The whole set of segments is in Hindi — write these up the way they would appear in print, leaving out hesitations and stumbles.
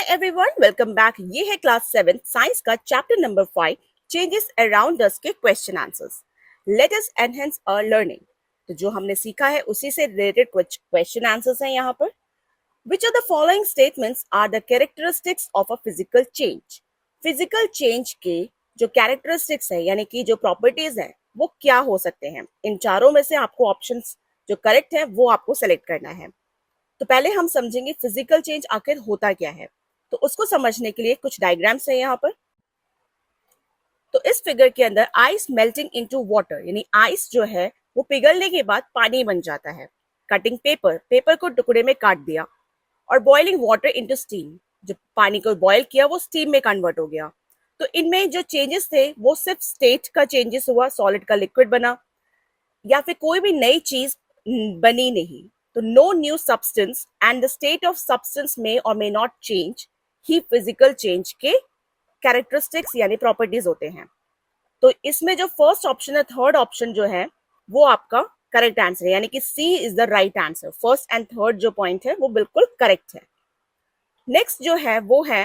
Hi everyone, welcome back. ये है क्लास 7 साइंस का chapter number 5 changes around us के question answers. Let us enhance our learning. तो जो हमने सीखा है उसी से रिलेटेड कुछ क्वेश्चन आंसर्स हैं यहाँ पर। Which of the following statements are the characteristics of a physical change? Physical change के जो कैरेक्टरिस्टिक्स है यानी कि जो प्रॉपर्टीज है वो क्या हो सकते हैं? इन चारों में से आपको ऑप्शंस जो करेक्ट है वो आपको सेलेक्ट करना है। तो पहले हम समझेंगे फिजिकल चेंज आखिर होता क्या है। तो उसको समझने के लिए कुछ डायग्राम्स हैं यहाँ पर। तो इस फिगर के अंदर आइस मेल्टिंग इनटू वाटर यानी आइस जो है वो पिघलने के बाद पानी बन जाता है। कटिंग पेपर को टुकड़े में काट दिया। और बॉइलिंग वाटर इनटू स्टीम, जब पानी को बॉयल किया वो स्टीम में कन्वर्ट हो गया। तो इनमें जो चेंजेस थे वो सिर्फ स्टेट का चेंजेस हुआ, सॉलिड का लिक्विड बना, या फिर कोई भी नई चीज बनी नहीं। तो no new substance and the state of substance में और मे नॉट चेंज ही फिजिकल चेंज के कैरेक्टरिस्टिक्स यानी प्रॉपर्टीज होते हैं। तो इसमें जो फर्स्ट ऑप्शन है, थर्ड ऑप्शन जो है वो आपका करेक्ट आंसर है, यानी कि C is the right answer. First and third जो पॉइंट है वो बिल्कुल करेक्ट है। नेक्स्ट जो है वो है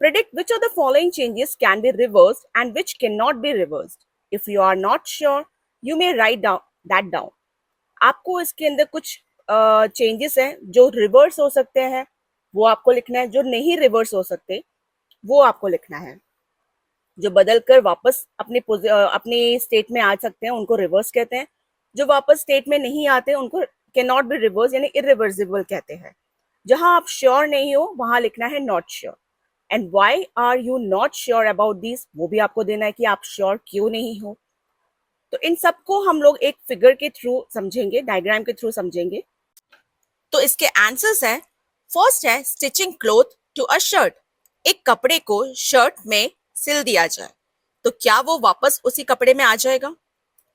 predict which of the following changes can be reversed and which can not be reversed. If you are not sure you may write down that down. आपको इसके अंदर कुछ चेंजेस हैं जो रिवर्स हो सकते हैं वो आपको लिखना है, जो नहीं रिवर्स हो सकते वो आपको लिखना है। जो बदल कर वापस अपने स्टेट में आ सकते हैं उनको रिवर्स कहते हैं। जो वापस स्टेट में नहीं आते उनको कैन नॉट बी रिवर्स यानी इरिवर्सिबल कहते हैं। जहां आप श्योर नहीं हो वहां लिखना है not sure. And why are you not sure about this, वो भी आपको देना है कि आप श्योर क्यों नहीं हो। तो इन सबको हम लोग एक फिगर के थ्रू समझेंगे, डायग्राम के थ्रू समझेंगे। तो इसके आंसर्स हैं, फर्स्ट है stitching cloth to a shirt. एक कपड़े को शर्ट में सिल दिया जाए तो क्या वो वापस उसी कपड़े में आ जाएगा?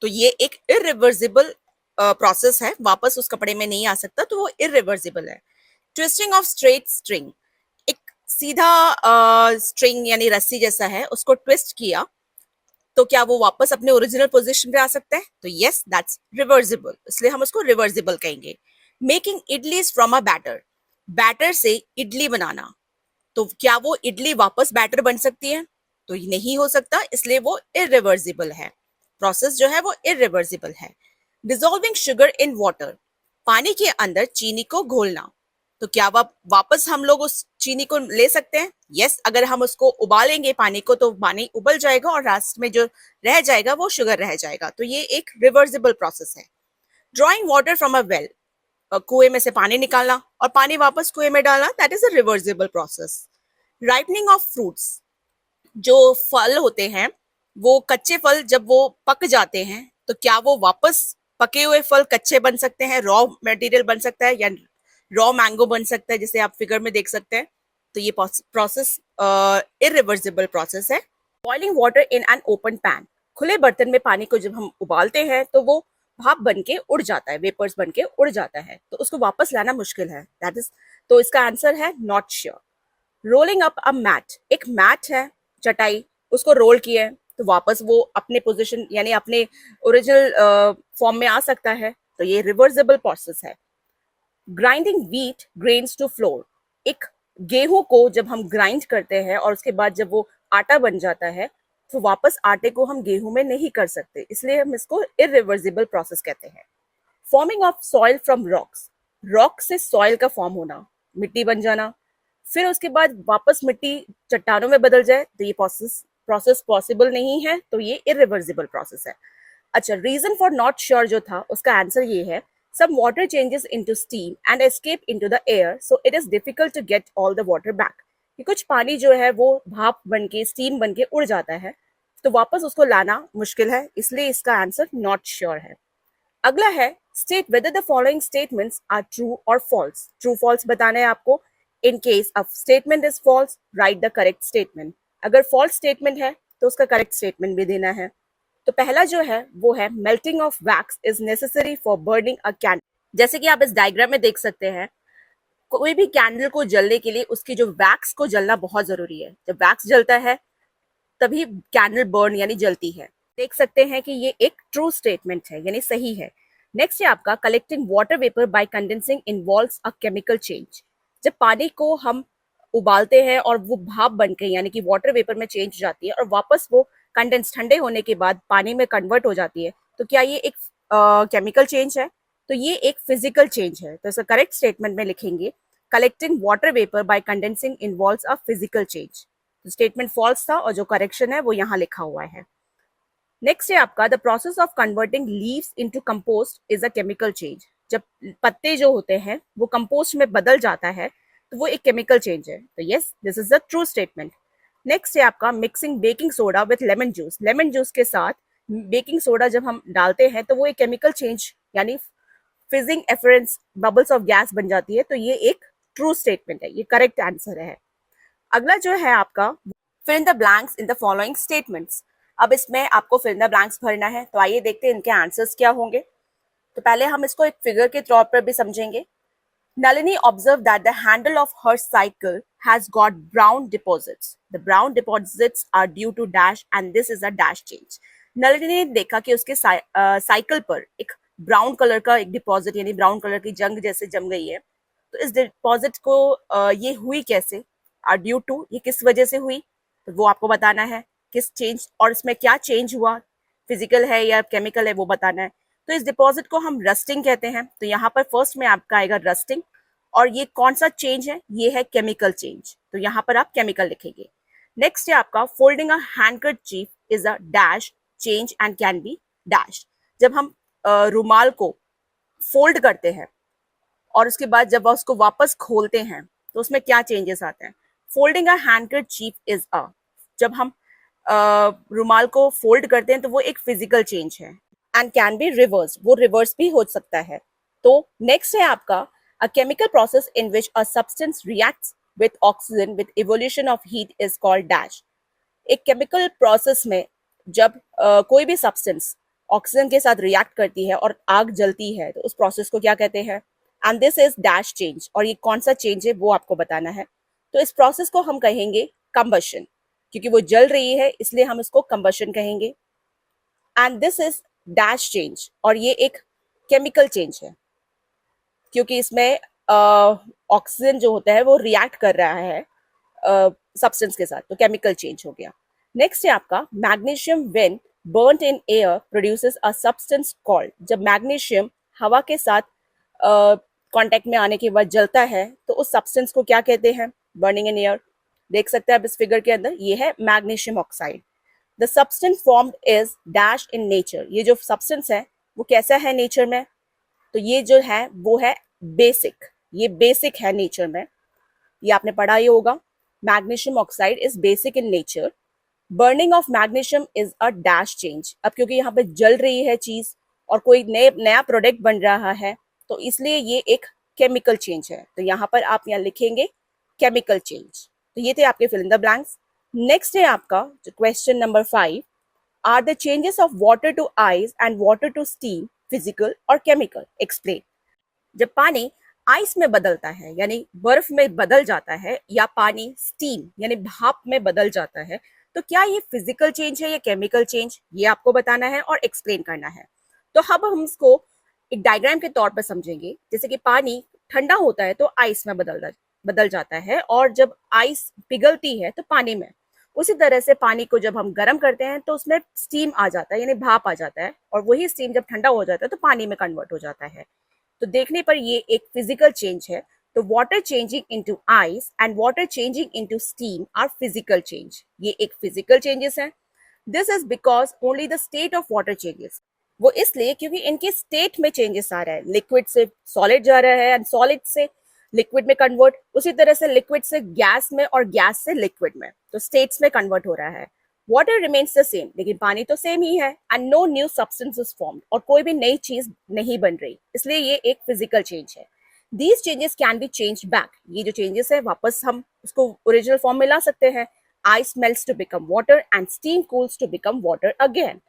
तो ये एक इरिवर्सिबल प्रोसेस है, वापस उस कपड़े में नहीं आ सकता, तो वो इरिवर्सिबल है। ट्विस्टिंग ऑफ स्ट्रेट स्ट्रिंग, एक सीधा स्ट्रिंग यानी रस्सी जैसा है, उसको ट्विस्ट किया तो क्या वो वापस अपने ओरिजिनल पोजीशन पे आ सकता है? तो यस, दैट्स रिवर्सिबल, इसलिए हम उसको रिवर्सिबल कहेंगे। Making idlis from a batter, batter से इडली बनाना, तो क्या वो इडली वापस बैटर बन सकती है? तो नहीं हो सकता, इसलिए वो इरिवर्सिबल है। प्रोसेस जो है वो इरिवर्सिबल है। डिसॉल्विंग शुगर इन वाटर, पानी के अंदर चीनी को घोलना, तो क्या वापस हम लोग उस चीनी को ले सकते हैं? यस, अगर हम उसको उबालेंगे पानी को तो पानी उबल जाएगा और लास्ट में जो रह जाएगा वो शुगर रह जाएगा, तो ये एक रिवर्सिबल प्रोसेस है। Drawing water from a well, कुएं में से पानी निकालना और पानी वापस कुएं में डालना, that is a reversible process. Ripening of fruits, जो फल होते हैं वो कच्चे फल जब वो पक जाते हैं तो क्या वो वापस पके हुए फल कच्चे बन सकते हैं, रॉ मटेरियल बन सकता है, या रॉ मैंगो बन सकता है जिसे आप फिगर में देख सकते हैं? तो ये प्रोसेस इरिवर्सिबल प्रोसेस है। Boiling water in an open pan, खुले बर्तन में पानी को जब हम उबालते हैं तो वो भाप बन के उड़ जाता है, वेपर्स बन के उड़ जाता है, तो उसको वापस लाना मुश्किल है, दैट इज, तो इसका आंसर है not sure. Rolling up a mat, एक मैट है चटाई, उसको रोल किया है तो वापस वो अपने पोजीशन यानी अपने ओरिजिनल फॉर्म में आ सकता है, तो ये रिवर्सिबल प्रोसेस है। Grinding wheat grains to flour, एक गेहूं को जब हम ग्राइंड करते हैं और उसके बाद जब वो आटा बन जाता है तो वापस आटे को हम गेहूं में नहीं कर सकते, इसलिए हम इसको इरिवर्सिबल प्रोसेस कहते हैं। Forming of soil from rocks, rock से सॉइल का फॉर्म होना, मिट्टी बन जाना, फिर उसके बाद वापस मिट्टी चट्टानों में बदल जाए, तो ये प्रोसेस पॉसिबल नहीं है, तो ये इरिवर्सिबल प्रोसेस है। अच्छा, रीजन फॉर नॉट श्योर जो था उसका आंसर ये है, some water changes into steam and escape into the air, so it is difficult to get all the water back, कि कुछ पानी जो है वो भाप बन के स्टीम बन के उड़ जाता है तो वापस उसको लाना मुश्किल है, इसलिए इसका आंसर नॉट श्योर है। अगला है state whether the following statements are true और फॉल्स, ट्रू फॉल्स बताना है आपको। In case of statement is false, write the correct statement. अगर फॉल्स स्टेटमेंट है तो उसका करेक्ट स्टेटमेंट भी देना है। तो पहला जो है वो है melting of wax is necessary for burning a candle. जैसे कि आप इस डायग्राम में देख सकते हैं, कोई भी कैंडल को जलने के लिए उसकी जो वैक्स को जलना बहुत जरूरी है। जब वैक्स जलता है तभी कैंडल बर्न यानी जलती है। देख सकते हैं कि ये एक ट्रू स्टेटमेंट है यानी सही है। नेक्स्ट है आपका collecting water vapour by condensing involves a chemical change. जब पानी को हम उबालते हैं और वो भाप बन के यानी कि वाटर वेपर में चेंज हो जाती है और वापस वो कंडेंस ठंडे होने के बाद पानी में कन्वर्ट हो जाती है, तो क्या ये एक केमिकल चेंज है? तो ये एक फिजिकल चेंज है। तो इसका करेक्ट स्टेटमेंट में लिखेंगे collecting water vapour by condensing involves a physical change. Statement false था और जो करेक्शन है वो यहाँ लिखा हुआ है। नेक्स्ट है आपका the process of converting leaves into compost is a chemical change. जब पत्ते जो होते हैं वो कंपोस्ट में बदल जाता है तो वो एक केमिकल चेंज है। तो yes, this is the true statement. Next है आपका mixing baking soda with lemon juice. Lemon juice के साथ बेकिंग सोडा जब हम डालते हैं तो वो एक केमिकल चेंज यानी फिजिंग एफरेंस बबल्स ऑफ गैस बन जाती है। तो ये एक ट्रू स्टेटमेंट है, ये करेक्ट आंसर है। अगला जो है आपका fill in the blanks in the following statements. अब इसमें आपको फिल इन द ब्लैंक्स भरना है। तो आइए देखते हैं इनके आंसर्स क्या होंगे। तो पहले हम इसको एक फिगर के तौर पर भी समझेंगे। Nalini observed that the handle of her cycle has got brown deposits. The brown deposits are due to dash and this is a dash change. Nalini ने देखा कि उसके साइकिल पर एक ब्राउन कलर का एक डिपॉजिट यानी ब्राउन कलर की जंग जैसे जम गई है। तो इस डिपॉजिट को ये हुई कैसे? आर ड्यू टू, ये किस वजह से हुई? तो वो आपको बताना है किस चेंज और इसमें क्या चेंज हुआ, फिजिकल है या केमिकल है वो बताना है। तो इस डिपॉजिट को हम रस्टिंग कहते हैं। तो यहाँ पर फर्स्ट में आपका आएगा रस्टिंग और ये कौन सा चेंज है? ये है केमिकल चेंज। तो यहाँ पर आप केमिकल लिखेंगे। नेक्स्ट है आपका folding a handkerchief is a dash change and can be dash. जब हम रुमाल को फोल्ड करते हैं और उसके बाद जब उसको वापस खोलते हैं तो उसमें क्या चेंजेस आते हैं? Folding a handkerchief is a, जब हम रुमाल को फोल्ड करते हैं तो वो एक फिजिकल चेंज है एंड कैन बी रिवर्स, वो रिवर्स भी हो सकता है। तो नेक्स्ट है आपका a chemical process in which a substance reacts with oxygen with evolution of heat is called dash। एक केमिकल प्रोसेस में जब कोई भी सब्सटेंस ऑक्सीजन के साथ रिएक्ट करती है और आग जलती है तो उस प्रोसेस को क्या कहते हैं? And this is dash change. और ये कौन सा चेंज है वो आपको बताना है। तो इस प्रोसेस को हम कहेंगे कंबशन, क्योंकि वो जल रही है इसलिए हम इसको कंबशन कहेंगे। And this is dash change और ये एक केमिकल चेंज है क्योंकि इसमें ऑक्सीजन जो होता है वो रिएक्ट कर रहा है सब्सटेंस के साथ, तो केमिकल चेंज हो गया। नेक्स्ट है आपका magnesium when burned in air produces a substance called. जब मैग्नीशियम हवा के साथ कांटेक्ट में आने के बाद जलता है तो उस सब्सटेंस को क्या कहते हैं? Burning in air. देख सकते हैं आप इस फिगर के अंदर, ये है magnesium oxide. The substance formed is dash in nature. ये जो सब्सटेंस है वो कैसा है नेचर में? तो ये जो है वो है बेसिक, ये बेसिक है नेचर में, ये आपने पढ़ा ही होगा। Magnesium oxide is basic in nature. Burning of magnesium is a dash change. अब क्योंकि यहाँ पे जल रही है चीज और कोई नया प्रोडक्ट बन रहा है तो इसलिए ये एक केमिकल चेंज है। तो यहाँ पर आप यहाँ लिखेंगे केमिकल चेंज। तो ये थे आपके fill in the blanks. Next है आपका question number 5। Are the changes of water to ice and water to steam physical और केमिकल? एक्सप्लेन। जब पानी आइस में बदलता है यानी बर्फ में बदल जाता है या पानी स्टीम यानी भाप में बदल जाता है तो क्या ये फिजिकल चेंज है या केमिकल चेंज? ये आपको बताना है और एक्सप्लेन करना है। तो अब हम इसको एक डायग्राम के तौर पर समझेंगे। जैसे कि पानी ठंडा होता है तो आइस में बदल जाता है और जब आइस पिघलती है तो पानी में, उसी तरह से पानी को जब हम गर्म करते हैं तो उसमें स्टीम आ जाता है यानी भाप आ जाता है और वही स्टीम जब ठंडा हो जाता है तो पानी में कन्वर्ट हो जाता है। तो देखने पर ये एक फिजिकल चेंज है। तो water changing into ice and water changing into steam are physical change. ये एक फिजिकल चेंजेस है। This is because only the state of water changes. वो इसलिए क्योंकि इनके स्टेट में चेंजेस आ रहा है। लिक्विड से सॉलिड जा रहा है एंड सॉलिड से लिक्विड में कन्वर्ट, उसी तरह से लिक्विड से गैस में और गैस से लिक्विड में, तो स्टेट्स में कन्वर्ट हो रहा है। वाटर रिमेन्स द सेम, लेकिन पानी तो सेम ही है and no new substance is formed, और कोई भी नई चीज नहीं बन रही, इसलिए ये एक फिजिकल चेंज है। These changes can B change back. ये जो चेंजेस है वापस हम उसको ओरिजिनल फॉर्म में ला सकते हैं। Ice melts to become water and steam cools to become water again.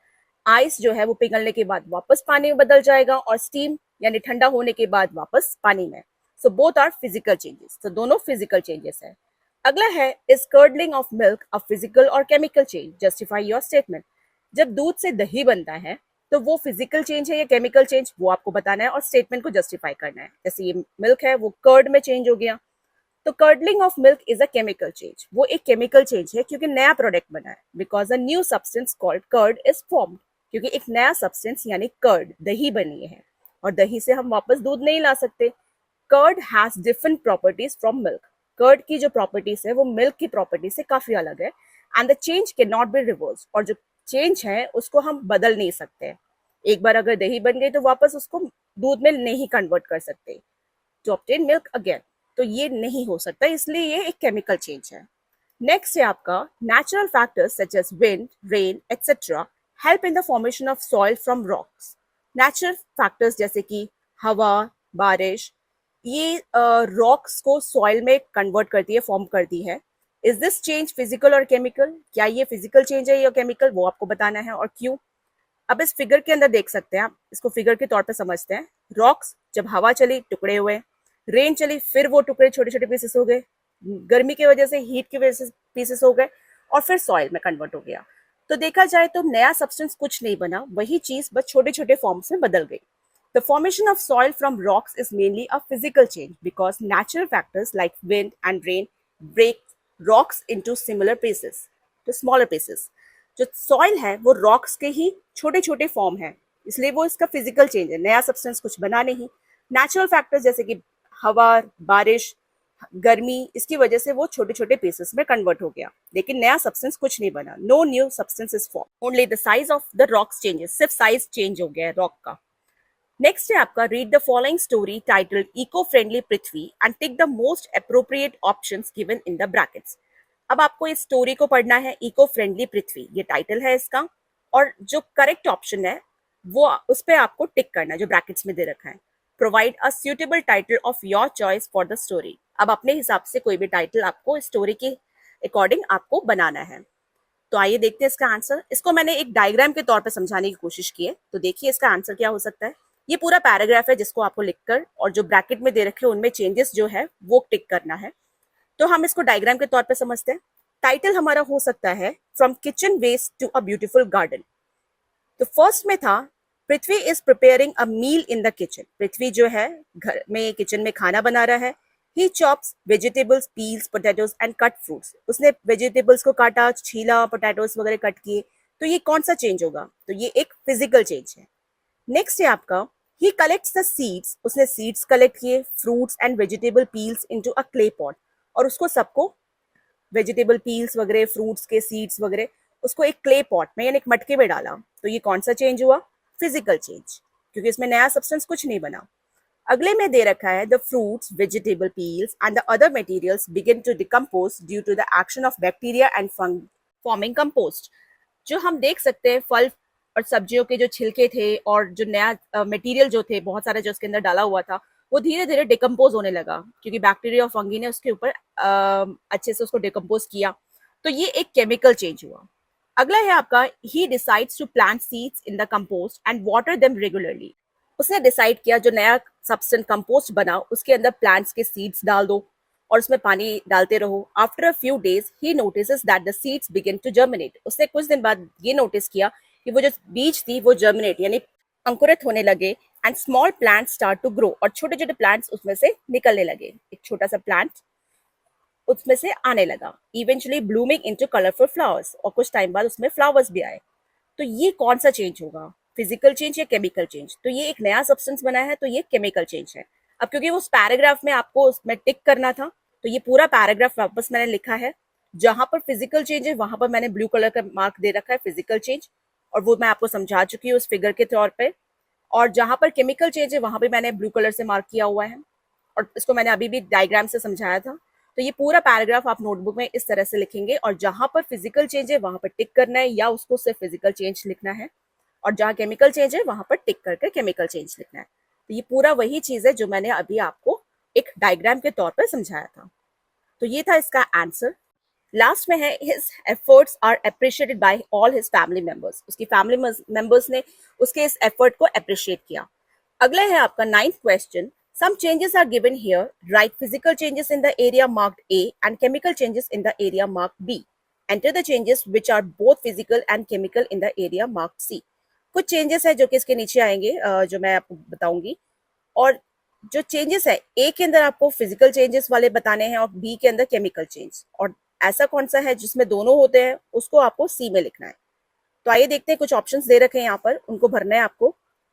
Ice जो है वो पिघलने के बाद वापस पानी में बदल जाएगा और स्टीम यानी ठंडा होने के बाद वापस पानी में। So both are physical changes. तो दोनों फिजिकल चेंजेस है। अगला है is curdling of milk a physical और chemical change? Justify your statement. जब दूध से दही बनता है तो वो फिजिकल चेंज है या केमिकल चेंज, वो आपको बताना है और स्टेटमेंट को जस्टिफाई करना है। जैसे ये मिल्क है वो कर्ड में चेंज हो गया, तो curdling of milk is a chemical change, वो एक केमिकल चेंज है क्योंकि नया प्रोडक्ट बना है, because a new substance called curd is formed, क्योंकि एक नया सब्सटेंस यानी कर्ड दही बनी है, और दही से हम वापस दूध नहीं ला सकते। Curd has different properties from milk, curd की जो प्रॉपर्टीज है वो मिल्क की प्रॉपर्टीज से काफी अलग है, and the change can not be reverse, और जो चेंज है उसको हम बदल नहीं सकते। एक बार अगर दही बन गई तो वापस उसको दूध में नहीं कन्वर्ट कर सकते टू ऑब्टेन मिल्क अगेन, तो ये नहीं हो सकता, इसलिए ये एक केमिकल चेंज है। नेक्स्ट है आपका natural factors such as wind, rain etcetera help in the formation of soil from rocks. Natural factors जैसे कि हवा, बारिश, ये रॉक्स को सॉइल में कन्वर्ट करती है, फॉर्म करती है। इज दिस चेंज फिजिकल और केमिकल, क्या ये फिजिकल चेंज है या केमिकल, वो आपको बताना है और क्यों। अब इस फिगर के अंदर देख सकते हैं आप, इसको फिगर के तौर पे समझते हैं। रॉक्स जब हवा चली टुकड़े हुए, रेन चली फिर वो टुकड़े छोटे छोटे पीसेस हो गए, गर्मी की वजह से हीट की वजह से पीसेस हो गए, और फिर सॉइल में कन्वर्ट हो गया। तो देखा जाए तो नया सब्सटेंस कुछ नहीं बना, वही चीज बस छोटे छोटे फॉर्म्स में बदल गई। The formation of soil from rocks is mainly a physical change because natural factors like wind and rain break rocks into similar pieces, to smaller pieces. जो सॉइल है वो रॉक्स के ही छोटे छोटे फॉर्म है, इसलिए वो इसका फिजिकल चेंज है, नया सब्सटेंस कुछ बना नहीं। नेचुरल फैक्टर्स जैसे कि हवा, बारिश, गर्मी, इसकी वजह से वो छोटे छोटे पीसेस में कन्वर्ट हो गया, लेकिन नया सब्सटेंस कुछ नहीं बना। No new substance is form, only the size of the rocks changes, सिर्फ साइज चेंज हो गया है रॉक का। नेक्स्ट है आपका read the following story titled eco friendly Prithvi and tick the most appropriate options given in the brackets. अब आपको इस स्टोरी को पढ़ना है, इको फ्रेंडली पृथ्वी ये टाइटल है इसका, और जो करेक्ट ऑप्शन है वो उस पर आपको टिक करना है जो ब्रैकेट्स में दे रखा है। Provide a suitable title of your choice for the story. अब अपने हिसाब से कोई भी टाइटल आपको स्टोरी के अकॉर्डिंग आपको बनाना है। तो आइए देखते हैं इसका आंसर। इसको मैंने एक डायग्राम के तौर पर समझाने की कोशिश की है, तो देखिए इसका आंसर क्या हो सकता है। ये पूरा पैराग्राफ है जिसको आपको लिखकर और जो ब्रैकेट में दे रखे उनमें चेंजेस जो है वो टिक करना है। तो हम इसको डायग्राम के तौर पे समझते हैं। टाइटल हमारा हो सकता है from kitchen waste to a beautiful garden. तो फर्स्ट में था Prithvi is preparing a meal in the kitchen. Prithvi जो है घर में किचन में खाना बना रहा है। He chops vegetables, peels, potatoes and cut fruits. उसने वेजिटेबल्स को काटा, छीला, पोटैटोज वगैरह कट किए। तो ये कौन सा चेंज होगा, तो ये एक फिजिकल चेंज है। नेक्स्ट है आपका ही कलेक्ट्स द सीड्स। उसने सीड्स कलेक्ट किए, fruits and vegetable peels into a clay pot, और उसको सबको वेजिटेबल पील्स वगैरह, फ्रूट्स के सीड्स वगैरह, उसको एक क्ले पॉट में यानी एक मटके में डाला। तो ये कौन सा चेंज हुआ, फिजिकल चेंज, क्योंकि इसमें नया सब्सटेंस कुछ नहीं बना। अगले में दे रखा है the fruits, vegetable peels and the other materials begin to decompose due to the action of bacteria and fungi forming compost. जो हम देख सकते हैं फल और सब्जियों के जो छिलके थे और जो नया मटेरियल जो थे बहुत सारा जो उसके अंदर डाला हुआ था, वो धीरे धीरे डिकम्पोज होने लगा क्योंकि बैक्टीरिया और फंगी ने उसके ऊपर अच्छे से उसको डिकम्पोज किया। तो ये एक केमिकल चेंज हुआ। अगला है आपका he decides to plant seeds in the compost and water them regularly. उसने डिसाइड किया जो नया सब्सटेंस कंपोस्ट बना उसके अंदर प्लांट्स के सीड्स डाल दो और उसमें पानी डालते रहो। After a few days he notices that the seeds begin to germinate. उसने कुछ दिन बाद ये नोटिस किया कि वो जो बीज थी वो जर्मिनेट यानी अंकुरित होने लगे, and small plant start to grow, और छोटे छोटे प्लांट्स उसमें से निकलने लगे। एक छोटा सा प्लांट उसमें से आने लगा, eventually blooming into colourful flowers, और कुछ टाइम बाद उसमें फ्लावर्स भी आए। तो ये कौन सा चेंज होगा, फिजिकल चेंज या केमिकल चेंज? तो ये एक नया सब्सटेंस बना है, तो ये केमिकल चेंज है। अब क्योंकि उस पैराग्राफ में आपको उसमें टिक करना था, तो ये पूरा पैराग्राफ वापस मैंने लिखा है। जहां पर फिजिकल चेंज है वहां पर मैंने ब्लू कलर का मार्क दे रखा है फिजिकल चेंज, और वो मैं आपको समझा चुकी हूँ उस फिगर के तौर पे। और जहां पर केमिकल चेंज है वहां पे मैंने ब्लू कलर से मार्क किया हुआ है, और इसको मैंने अभी भी डायग्राम से समझाया था। तो ये पूरा पैराग्राफ आप नोटबुक में इस तरह से लिखेंगे, और जहां पर फिजिकल चेंज है वहां पर टिक करना है या उसको सिर्फ फिजिकल चेंज लिखना है, और जहां केमिकल चेंज है वहां पर टिक करके केमिकल चेंज लिखना है। तो ये पूरा वही चीज है जो मैंने अभी आपको एक डायग्राम के तौर पर समझाया था। तो ये था इसका आंसर। लास्ट में है his efforts are appreciated by all his family members. उसकी फैमिली मेंबर्स ने उसके इस एफर्ट को अप्रिशिएट किया। अगला है आपका 9th question. Some changes are given here, right physical changes in the area marked A and chemical changes in the area marked B. Enter the changes which are both physical and chemical in the area marked C. कुछ चेंजेस है जो कि इसके नीचे आएंगे जो मैं आपको बताऊंगी, और जो चेंजेस है ए के अंदर आपको फिजिकल चेंजेस वाले बताने हैं और बी के अंदर केमिकल चेंज, और ऐसा कौन सा है जिसमें दोनों होते हैं उसको आपको सी में लिखना है। तो आइए देखते हैं, कुछ ऑप्शंस दे रखे हैं यहाँ पर, उनको भरना है आपको।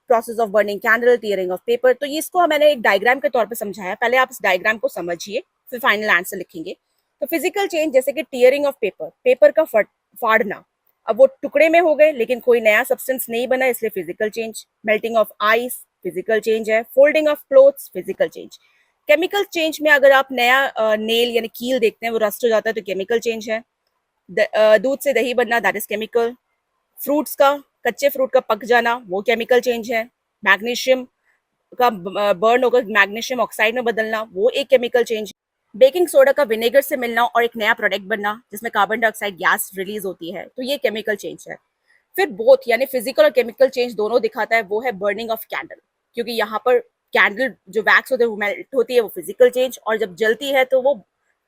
Process of burning candle, tearing of paper. तो ये इसको मैंने एक डायग्राम के तौर पे समझाया, पहले आप इस डायग्राम को समझिए फिर फाइनल आंसर लिखेंगे। तो फिजिकल चेंज जैसे कि टीयरिंग ऑफ पेपर, पेपर का फाड़ना, अब वो टुकड़े में हो गए लेकिन कोई नया सब्सटेंस नहीं बना इसलिए physical change. Melting of ice physical change है। Folding of clothes physical change. Chemical change में अगर आप नया नेल यानी कील देखते हैं वो रस्ट हो जाता है तो केमिकल चेंज है। दूध से दही बनना, दैट इज केमिकल। फ्रूट्स का, कच्चे फ्रूट का पक जाना, वो केमिकल चेंज है। मैग्नीशियम का बर्न होकर मैग्नीशियम ऑक्साइड में बदलना, वो एक केमिकल चेंज। बेकिंग सोडा का विनेगर से मिलना और एक नया प्रोडक्ट बनना जिसमें कार्बन डाइऑक्साइड गैस रिलीज होती है, तो ये केमिकल चेंज है। फिर बोथ यानी फिजिकल और केमिकल चेंज दोनों दिखाता है, वो है बर्निंग ऑफ कैंडल, क्योंकि यहाँ पर कैंडल जो वैक्स होते हैं वो मेल्ट होती है, वो फिजिकल चेंज, और जब जलती है तो वो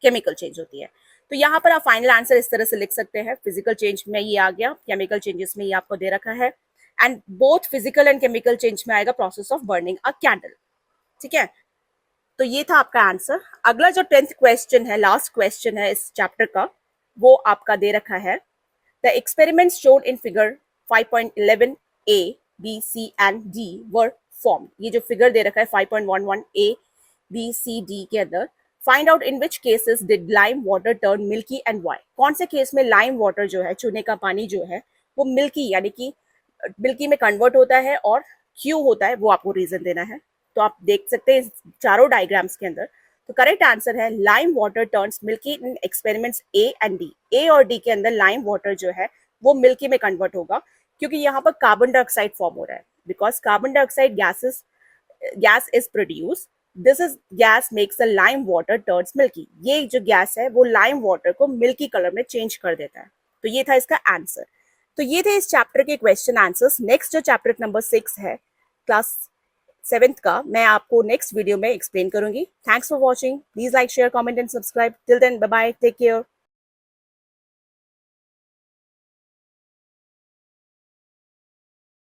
केमिकल चेंज होती है। तो यहाँ पर आप फाइनल आंसर इस तरह से लिख सकते हैं, फिजिकल चेंज में ये आ गया, केमिकल चेंजेस में ये आपको दे रखा है, and both physical and chemical change में आएगा process of burning a candle. ठीक है, तो ये था आपका आंसर। अगला जो 10th क्वेश्चन है, लास्ट क्वेश्चन है इस चैप्टर का, वो आपका दे रखा है, the experiments shown in figure 5.11 A B C and D were form. ये जो फिगर दे रखा है 5.11 ए बी सी डी के अंदर, find out in which cases did lime water turn milky and why. कौन से केस में लाइम वाटर जो है, चूने का पानी जो है, वो मिल्की यानी कि मिल्की में कन्वर्ट होता है, और क्यों होता है वो आपको रीजन देना है। तो आप देख सकते हैं चारों डायग्राम्स के अंदर। तो करेक्ट आंसर है lime water turns milky in experiments A and D. A और डी के अंदर लाइम वाटर जो है वो मिल्की में कन्वर्ट होगा, क्योंकि यहाँ पर कार्बन डाइऑक्साइड फॉर्म हो रहा है, because carbon dioxide gas is produce, this is gas makes a lime water turns milky. ये जो गैस है वो लाइम वाटर को मिल्की कलर में चेंज कर देता है। तो ये था इसका आंसर। तो ये थे इस चैप्टर के क्वेश्चन आंसर्स। नेक्स्ट जो चैप्टर नंबर 6 है क्लास 7th का, मैं आपको नेक्स्ट वीडियो में एक्सप्लेन करूंगी। Thanks for watching, please like share comment and subscribe. Till then bye bye, take care.